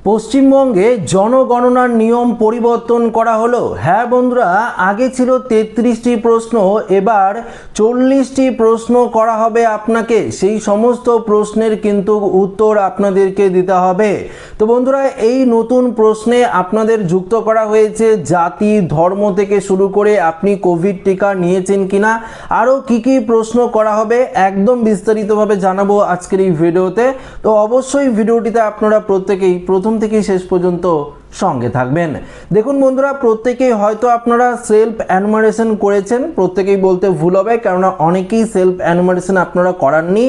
পশ্চিমবঙ্গে জনগণনার নিয়ম পরিবর্তন করা হলো। হ্যাঁ বন্ধুরা, আগে ছিল 33টি প্রশ্ন, এবার 40টি প্রশ্ন করা হবে আপনাকে। সেই সমস্ত প্রশ্নের কিন্তু উত্তর আপনাদেরকে দিতে হবে। তো বন্ধুরা, এই নতুন প্রশ্নে আপনাদের যুক্ত করা হয়েছে জাতি, ধর্ম থেকে শুরু করে আপনি কোভিড টিকা নিয়েছেন কিনা, আরও কি কি প্রশ্ন করা হবে একদম বিস্তারিতভাবে জানাবো আজকের এই ভিডিওতে। তো অবশ্যই ভিডিওটিতে আপনারা প্রত্যেকেই প্রথম থেকে শেষ পর্যন্ত সঙ্গে থাকবেন। দেখুন বন্ধুরা, প্রত্যেকেই হয়তো আপনারা সেলফ এনুমারেশন করেছেন, প্রত্যেকেই বলতে ভুল হবে, কেননা অনেকেই সেলফ এনুমারেশন আপনারা করাননি।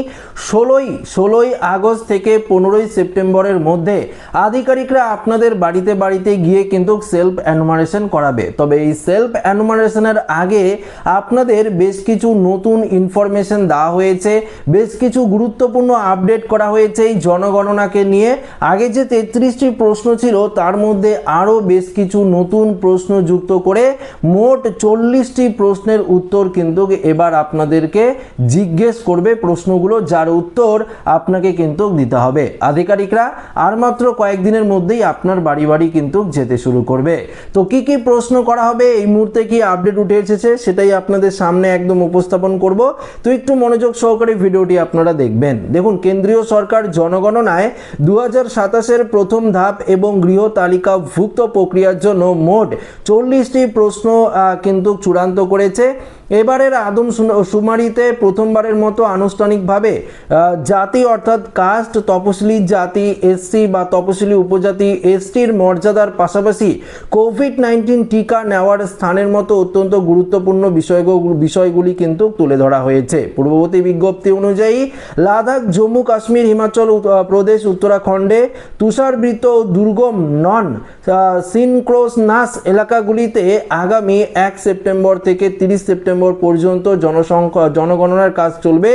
16ই আগস্ট থেকে 15ই সেপ্টেম্বরের মধ্যে আধিকারিকরা আপনাদের বাড়িতে বাড়িতে গিয়ে কিন্তু সেলফ এনুমারেশন করাবে। তবে এই সেলফ এনুমারেশনের আগে আপনাদের বেশ কিছু নতুন ইনফরমেশন দেওয়া হয়েছে, বেশ কিছু গুরুত্বপূর্ণ আপডেট করা হয়েছে এই জনগণনাকে নিয়ে। আগে যে 33টি প্রশ্ন ছিল তার মধ্যে আরও বেশ কিছু নতুন প্রশ্ন যুক্ত করে মোট 40টি প্রশ্নের উত্তর কিন্তু এবার আপনাদেরকে জিজ্ঞেস করবে প্রশ্নগুলো, যার উত্তর আপনাকে কিন্তু দিতে হবে। আধিকারিকরা আর মাত্র কয়েকদিনের মধ্যেই আপনার বাড়ি বাড়ি কিন্তু যেতে শুরু করবে। তো কি কি প্রশ্ন করা হবে, এই মুহূর্তে কি আপডেট উঠে এসেছে সেটাই আপনাদের সামনে একদম উপস্থাপন করব। তো একটু মনোযোগ সহকারে ভিডিওটি আপনারা দেখবেন। দেখুন, কেন্দ্রীয় সরকার জনগণনায় 2027-এর প্রথম ধাপ এবং গৃহ তালিকাভুক্ত প্রক্রিয়ার জন্য মোট 40টি প্রশ্ন কিন্তু চূড়ান্ত করেছে। এবারের আদমশুমারিতে প্রথমবারের মতো আনুষ্ঠানিকভাবে জাতি অর্থাৎ কাস্ট, তপশিলি জাতি এসসি বা তপশিলি উপজাতি এসটির মর্যাদার পাশাপাশি কোভিড-19 টিকা নেওয়ার স্থানের মতো অত্যন্ত গুরুত্বপূর্ণ বিষয়গুলি কিন্তু তুলে ধরা হয়েছে। পূর্ববর্তী বিজ্ঞপ্তি অনুযায়ী লাদাখ, জম্মু কাশ্মীর, হিমাচল প্রদেশ, উত্তরাখণ্ডে তুষারবৃত ও দুর্গম নন সিনক্রোনাস এলাকাগুলিতে আগামী 1 সেপ্টেম্বর থেকে 30 সেপ্টেম্বর পর্যন্ত জনগণনার কাজ চলবে।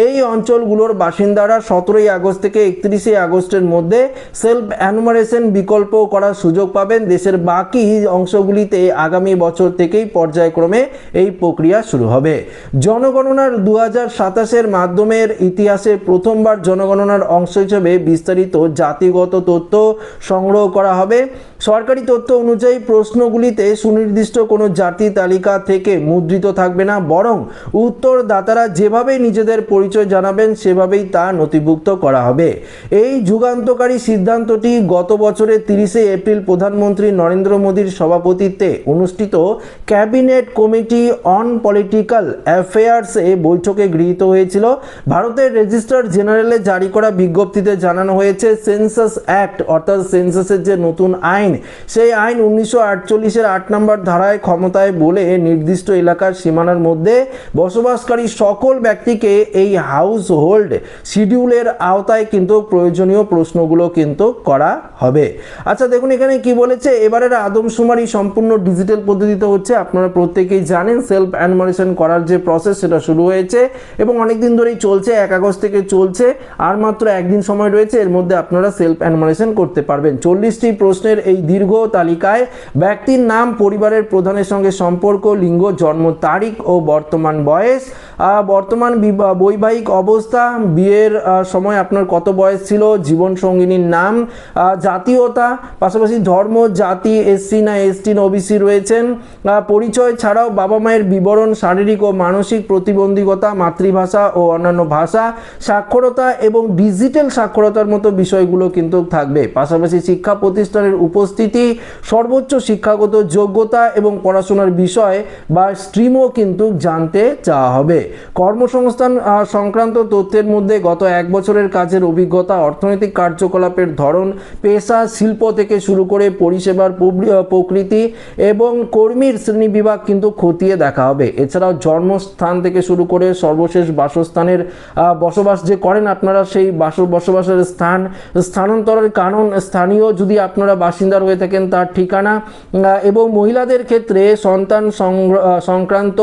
এই অঞ্চলগুলোর বাসিন্দারা 17ই আগস্ট থেকে 31শে আগস্টের মধ্যে সেলফ এনুমারেশন বিকল্প করার সুযোগ পাবেন। দেশের বাকি অংশগুলিতে আগামী বছর থেকেই পর্যায়ক্রমে এই প্রক্রিয়া শুরু হবে। জনগণনার 2027-এর মাধ্যমের ইতিহাসে প্রথমবার জনগণনার অংশ হিসেবে বিস্তারিত জাতিগত তথ্য সংগ্রহ করা হবে। সরকারি তথ্য অনুযায়ী প্রশ্নগুলিতে সুনির্দিষ্ট কোনো জাতি তালিকা থেকে মুদ্রিত থাকবে না, বরং উত্তরদাতারা যেভাবে নিজেদের পরিচয় জানাবেন সেভাবেই তা নথিভুক্ত করা হবে। এই যুগান্তকারী সিদ্ধান্তটি গত বছরের 30শে এপ্রিল প্রধানমন্ত্রী নরেন্দ্র মোদীর সভাপতিত্বে অনুষ্ঠিত ক্যাবিনেট কমিটি অন পলিটিক্যাল অ্যাফেয়ার্সে বৈঠকে গৃহীত হয়েছিল। ভারতের রেজিস্ট্রার জেনারেলে জারি করা বিজ্ঞপ্তিতে জানানো হয়েছে, সেন্সাস অ্যাক্ট অর্থাৎ সেন্সাসের যে নতুন আইন, সেই আইন 1948-এর 8 নম্বর ধারায় ক্ষমতায় বলে নির্দিষ্ট এলাকার সীমানার মধ্যে বসবাসকারী সকল ব্যক্তিকে এই হাউস হোল্ড শিডিউলের আওতায় কিন্তু প্রয়োজনীয় প্রশ্নগুলো কিন্তু করা হবে। আচ্ছা দেখুন, এখানে কি বলেছে, এবারের আদমশুমারি সম্পূর্ণ ডিজিটাল পদ্ধতিতে হচ্ছে। আপনারা প্রত্যেকেই জানেন সেলফ এনুমারেশন করার যে প্রসেস সেটা শুরু হয়েছে এবং অনেকদিন ধরেই চলছে, 1 আগস্ট থেকে চলছে, আর মাত্র একদিন সময় রয়েছে, এর মধ্যে আপনারা সেলফ এনুমারেশন করতে পারবেন। 40টি প্রশ্নের এই দীর্ঘ তালিকায় ব্যক্তির নাম, পরিবারের প্রধানের সঙ্গে সম্পর্ক, লিঙ্গ, জন্ম তারিখ ও বর্তমান বয়স, বর্তমান বৈবাহিক অবস্থা, বিয়ের সময় আপনার কত বয়স ছিল, জীবন সঙ্গিনীর নাম, জাতীয়তা, পাশাপাশি ধর্ম, জাতি, এসসি না এসটি না ওবিসি রয়েছেন, পরিচয় ছাড়াও বাবা মায়ের বিবরণ, শারীরিক ও মানসিক প্রতিবন্ধকতা, মাতৃভাষা ও অন্যান্য ভাষা, সাক্ষরতা এবং ডিজিটাল সাক্ষরতার মতো বিষয়গুলো কিন্তু থাকবে। পাশাপাশি শিক্ষা প্রতিষ্ঠানের উপস্থিতি, সর্বোচ্চ শিক্ষাগত যোগ্যতা এবং পড়াশোনার বিষয় বা স্ট্রিমও কিন্তু জানতে চাওয়া হবে। কর্মসংস্থান সংক্রান্ত তথ্যের মধ্যে গত 1 বছরের কাজের অভিজ্ঞতা, অর্থনৈতিক কার্যকলাপের ধরন, পেশা, শিল্প থেকে শুরু করে পরিষেবার প্রকৃতি এবং কর্মীর শ্রেণী বিভাগ কিন্তু খতিয়ে দেখা হবে। এছাড়াও জন্মস্থান থেকে শুরু করে সর্বশেষ বাসস্থানের বসবাস যে করেন আপনারা, সেই বসবাসের স্থানান্তরের কারণ, স্থানীয় যদি আপনারা বাসিন্দার হয়ে থাকেন তার ঠিকানা, এবং মহিলাদের ক্ষেত্রে সন্তান সংক্রান্ত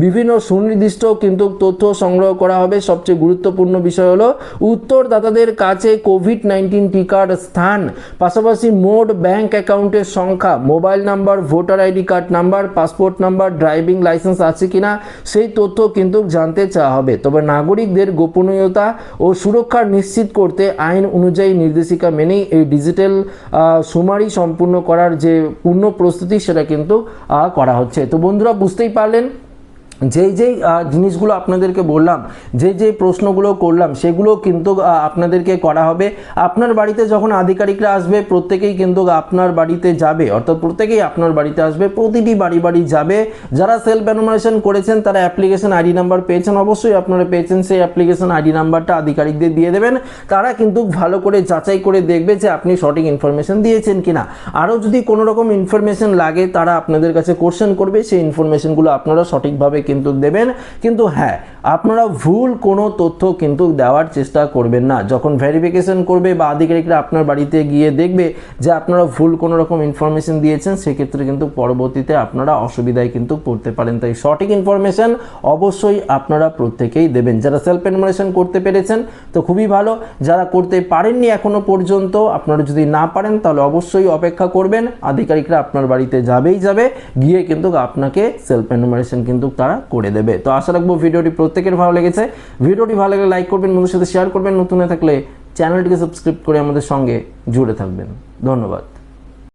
বিভিন্ন সুনির্দিষ্ট কিন্তু তথ্য সংগ্রহ করা হবে। সবচেয়ে গুরুত্বপূর্ণ বিষয় হলো উত্তরদাতাদের কাছে কোভিড-19 টিকার স্থান, পাশাপাশি মোট ব্যাংক অ্যাকাউন্টের সংখ্যা, mobile number, voter ID card number, passport number, driving licence আছে কিনা সেই তথ্য কিন্তু জানতে চাওয়া হবে। তবে নাগরিকদের গোপনীয়তা ও সুরক্ষা নিশ্চিত করতে আইন অনুযায়ী নির্দেশিকা মেনেই এই ডিজিটাল সুমারি সম্পূর্ণ করার যে পূর্ণ প্রস্তুতি সেটা কিন্তু করা হচ্ছে। তো বন্ধুরা বুঝতেই পারলেন যেই জিনিসগুলো আপনাদেরকে বললাম, যে প্রশ্নগুলো করলাম সেগুলো কিন্তু আপনাদেরকে করা হবে। আপনার বাড়িতে যখন আধিকারিকরা আসবে প্রত্যেকেই কিন্তু আপনার বাড়িতে যাবে, অর্থাৎ প্রত্যেকেই আপনার বাড়িতে আসবে, প্রতিটি বাড়ি যাবে। যারা সেলফ এনুমারেশন করেছেন তারা অ্যাপ্লিকেশন আইডি নাম্বার পেয়েছেন, অবশ্যই আপনারা পেয়েছেন, সেই অ্যাপ্লিকেশন আইডি নাম্বারটা আধিকারিকদের দিয়ে দেবেন। তারা কিন্তু ভালো করে যাচাই করে দেখবে যে আপনি সঠিক ইনফরমেশন দিয়েছেন কিনা। আরও যদি কোনো রকম ইনফরমেশন লাগে তারা আপনাদের কাছে কোশ্চেন করবে, সেই ইনফরমেশনগুলো আপনারা সঠিকভাবে কিন্তু দেবেন। কিন্তু হ্যাঁ, আপনারা ভুল কোনো তথ্য কিন্তু দেওয়ার চেষ্টা করবেন না। যখন ভেরিফিকেশন করবে বা আধিকারিকরা আপনার বাড়িতে গিয়ে দেখবে যে আপনারা ভুল কোনো রকম ইনফরমেশন দিয়েছেন, সেক্ষেত্রে কিন্তু পরবর্তীতে আপনারা অসুবিধায় কিন্তু পড়তে পারেন। তাই সঠিক ইনফরমেশন অবশ্যই আপনারা প্রত্যেকেই দেবেন। যারা সেলফ এনুমারেশন করতে পেরেছেন তো খুবই ভালো, যারা করতে পারেননি এখনো পর্যন্ত, আপনারা যদি না পারেন তাহলে অবশ্যই অপেক্ষা করবেন, আধিকারিকরা আপনার বাড়িতে যাবে, গিয়ে কিন্তু আপনাকে সেলফ এনুমারেশন কিন্তু তারা করে দেবে। তো আশা রাখবো ভিডিওটি প্রত্যেকের ভালো লেগেছে। ভিডিওটি ভালো লাগলে লাইক করবেন, বন্ধুদের সাথে শেয়ার করবেন, নতুন হয়ে থাকলে চ্যানেলটিকে সাবস্ক্রাইব করে আমাদের সঙ্গে জুড়ে থাকবেন। ধন্যবাদ।